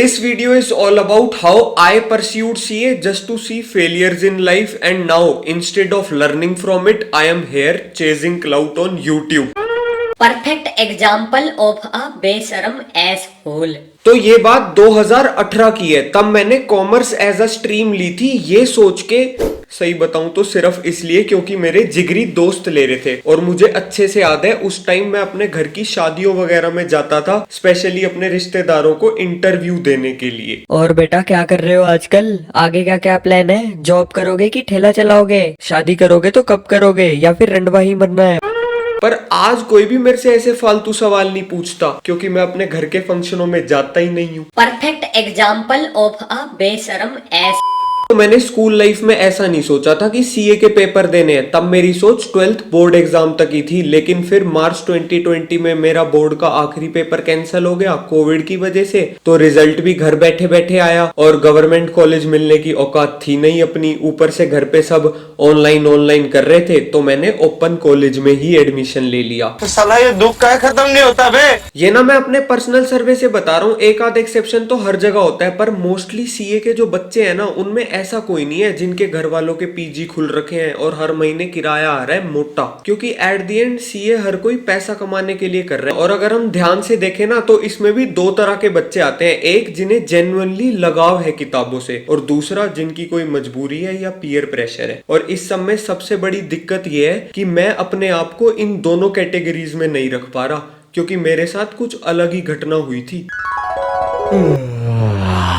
This video is all about how I pursued CA just to see failures in life, and now instead of learning from it, I am here chasing clout on YouTube. Perfect example of a बेशरम asshole. तो ये बात 2018 की है। तब मैंने commerce as a stream ली थी, ये सोच के, सही बताऊं तो सिर्फ इसलिए क्योंकि मेरे जिगरी दोस्त ले रहे थे। और मुझे अच्छे से याद है उस टाइम मैं अपने घर की शादियों वगैरह में जाता था, स्पेशली अपने रिश्तेदारों को इंटरव्यू देने के लिए। और बेटा क्या कर रहे हो आजकल? आगे का क्या प्लान है? जॉब करोगे कि ठेला चलाओगे? शादी करोगे तो कब करोगे, या फिर रंडवा ही मरना है? पर आज कोई भी मेरे से ऐसे फालतू सवाल नहीं पूछता, क्योंकि मैं अपने घर के फंक्शनों में जाता ही नहीं हूँ। Perfect example of a बेशरम ass. तो मैंने स्कूल लाइफ में ऐसा नहीं सोचा था कि सीए के पेपर देने हैं। तब मेरी सोच 12th बोर्ड एग्जाम तक ही थी, लेकिन फिर मार्च 2020 में मेरा बोर्ड का आखिरी पेपर कैंसिल हो गया कोविड की वजह से। तो रिजल्ट भी घर बैठे बैठे आया, और गवर्नमेंट कॉलेज मिलने की औकात थी नहीं अपनी, ऊपर से घर पे सब ऑनलाइन कर रहे थे। तो मैंने ओपन कॉलेज में ही एडमिशन ले लिया। तो साला ये दुख का खत्म नहीं होता बे। ये ना मैं अपने पर्सनल सर्वे से बता रहा हूँ, एक आध एक्सेप्शन तो हर जगह होता है, पर मोस्टली सीए के जो बच्चे हैं ना, उनमें ऐसा कोई नहीं है जिनके घर वालों के पीजी खुल रखे हैं और हर महीने किराया आ रहा है मोटा। क्योंकि एट द एंड सीए हर कोई पैसा कमाने के लिए कर रहे हैं। और अगर हम ध्यान से देखें ना, तो इसमें भी दो तरह के बच्चे आते हैं, एक जिन्हें जेन्युइनली लगाव है किताबों से, और दूसरा जिनकी कोई मजबूरी है या पीयर प्रेशर है। और इस सब में सबसे बड़ी दिक्कत यह है कि मैं अपने आप को इन दोनों कैटेगरीज में नहीं रख पा रहा, क्योंकि मेरे साथ कुछ अलग ही घटना हुई थी।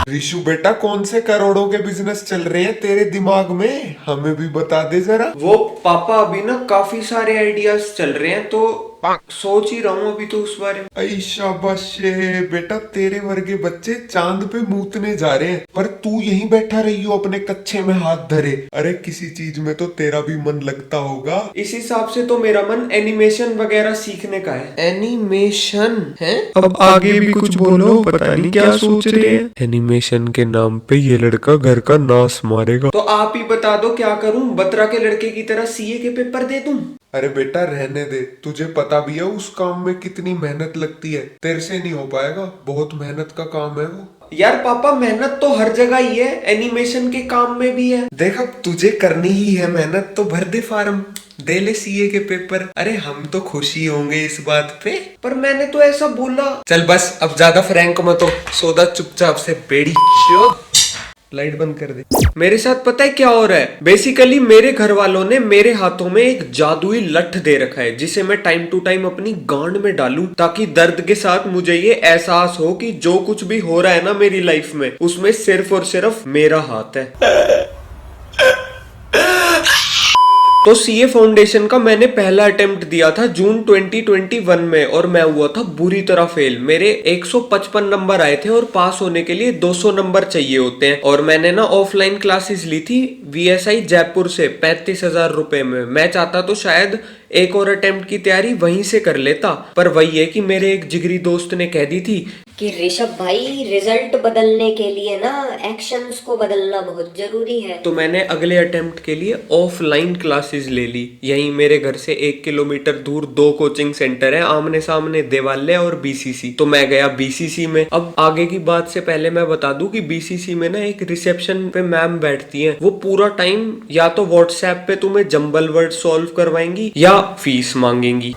ऋषु बेटा, कौन से करोड़ों के बिजनेस चल रहे हैं तेरे दिमाग में? हमें भी बता दे जरा। वो पापा अभी ना काफी सारे आइडियाज चल रहे हैं, तो सोच ही रहा हूँ अभी तो उस बारे में। ऐ शाबाश बेटा, तेरे वर्गे बच्चे चांद पे मूतने जा रहे हैं, पर तू यहीं बैठा रही हो अपने कच्चे में हाथ धरे। अरे किसी चीज में तो तेरा भी मन लगता होगा। इस हिसाब से तो मेरा मन एनिमेशन वगैरह सीखने का है। एनिमेशन है? अब आगे भी कुछ बोलो, पता नहीं क्या सोच रहे हैं। एनिमेशन के नाम पे ये लड़का घर का नाश मारेगा। तो आप ही बता दो क्या करूं, बत्रा के लड़के की तरह सीए के पेपर दे दूं? अरे बेटा रहने दे, तुझे पता भी है उस काम में कितनी मेहनत लगती है। तेरे से नहीं हो पाएगा, बहुत मेहनत का काम है वो। यार पापा, मेहनत तो हर जगह ही है, एनिमेशन के काम में भी है। देख, अब तुझे करनी ही है मेहनत, तो भर दे फार्म, दे ले सीए के पेपर। अरे हम तो खुशी होंगे इस बात पे। पर मैंने तो ऐसा बोला। चल बस, अब ज्यादा फ्रैंक मत हो, सौदा चुपचाप से बेड़ी। लाइट बंद कर दे। मेरे साथ पता है क्या हो रहा है? बेसिकली मेरे घर वालों ने मेरे हाथों में एक जादुई लठ दे रखा है, जिसे मैं टाइम टू टाइम अपनी गांड में डालूं, ताकि दर्द के साथ मुझे ये एहसास हो कि जो कुछ भी हो रहा है ना मेरी लाइफ में, उसमें सिर्फ और सिर्फ मेरा हाथ है। तो सीए फाउंडेशन का मैंने पहला अटेम्प्ट दिया था जून 2021 में, और मैं हुआ था बुरी तरह फेल। मेरे 155 नंबर आए थे, और पास होने के लिए 200 नंबर चाहिए होते हैं। और मैंने ना ऑफलाइन क्लासेस ली थी वीएसआई जयपुर से 35,000 रुपए में। मैं चाहता तो शायद एक और अटेम्प्ट की तैयारी वहीं से कर लेता, पर वही है कि मेरे एक जिगरी दोस्त ने कह दी थी कि ऋषभ भाई, रिजल्ट बदलने के लिए ना एक्शंस को बदलना बहुत जरूरी है। तो मैंने अगले अटेम्प्ट के लिए ऑफलाइन क्लासेस ले ली। यहीं मेरे घर से 1 किलोमीटर दूर 2 कोचिंग सेंटर है, आमने सामने, देवालय और बीसीसी। तो मैं गया बीसीसी में। अब आगे की बात से पहले मैं बता दूं कि बीसीसी में ना एक रिसेप्शन पे मैम बैठती हैं। वो पूरा टाइम या तो व्हाट्सएप पे तुम्हें जंबल वर्ड सॉल्व करवाएंगी या फीस मांगेंगी।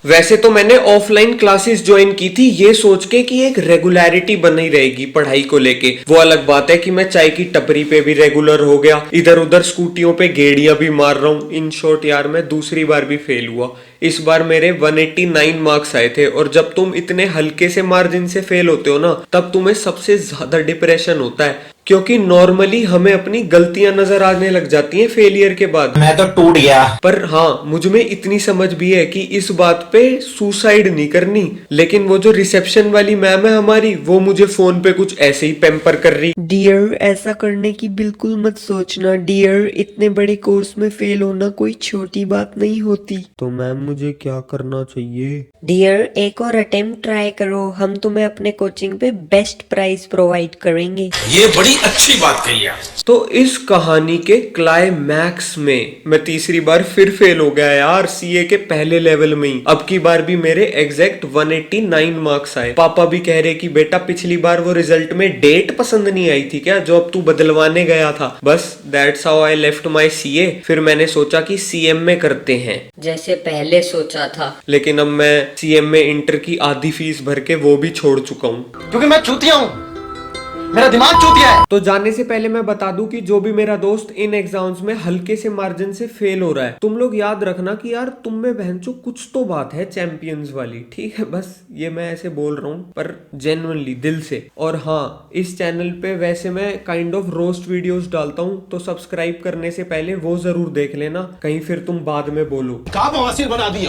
वैसे तो मैंने ऑफलाइन क्लासेस ज्वाइन की थी ये सोच के कि एक रेगुलरिटी बनी रहेगी पढ़ाई को लेके। वो अलग बात है कि मैं चाय की टपरी पे भी रेगुलर हो गया, इधर उधर स्कूटियों पे गेड़ियां भी मार रहा हूँ। इन शॉर्ट यार, मैं दूसरी बार भी फेल हुआ। इस बार मेरे 189 मार्क्स आए थे, और जब तुम इतने हल्के से मार्जिन से फेल होते हो ना, तब तुम्हें सबसे ज्यादा डिप्रेशन होता है, क्योंकि नॉर्मली हमें अपनी गलतियां नजर आने लग जाती हैं फेलियर के बाद। मैं तो टूट गया। पर हाँ, मुझ में इतनी समझ भी है कि इस बात पे सुसाइड नहीं करनी। लेकिन वो जो रिसेप्शन वाली मैम है हमारी, वो मुझे फोन पे कुछ ऐसे ही पैम्पर कर रही। डियर, ऐसा करने की बिल्कुल मत सोचना डियर, इतने बड़े कोर्स में फेल होना कोई छोटी बात नहीं होती। तो मैम मुझे क्या करना चाहिए? डियर, एक और अटेम्प्ट ट्राई करो, हम तुम्हें अपने कोचिंग पे बेस्ट प्राइस प्रोवाइड करेंगे। ये बड़ी अच्छी बात कही है। तो इस कहानी के क्लाइमैक्स में मैं तीसरी बार फिर फेल हो गया यार, सीए के पहले लेवल में ही। अब की बार भी मेरे एग्जैक्ट 189 मार्क्स आए। पापा भी कह रहे कि बेटा पिछली बार वो रिजल्ट में डेट पसंद नहीं आई थी क्या, जो अब तू बदलवाने गया था। बस that's how I left my CA. फिर मैंने सोचा कि सीएम में करते हैं, जैसे पहले सोचा था। लेकिन अब मैं सीएम में इंटर की आधी फीस भर के वो भी छोड़ चुका हूँ। क्योंकि मैं चूतिया हूँ, मेरा दिमाग चूतिया है। तो जाने से पहले मैं बता दूं कि जो भी मेरा दोस्त इन एग्जाम्स में हल्के से मार्जिन से फेल हो रहा है, तुम लोग याद रखना कि यार तुम में बहनचो कुछ तो बात है चैंपियंस वाली, ठीक है। बस ये मैं ऐसे बोल रहा हूँ पर जेन्युइनली दिल से। और हाँ, इस चैनल पे वैसे मैं काइंड ऑफ रोस्ट वीडियोस डालता हूँ, तो सब्सक्राइब करने से पहले वो जरूर देख लेना, कहीं फिर तुम बाद में बोलो का बवासीर बना दिया।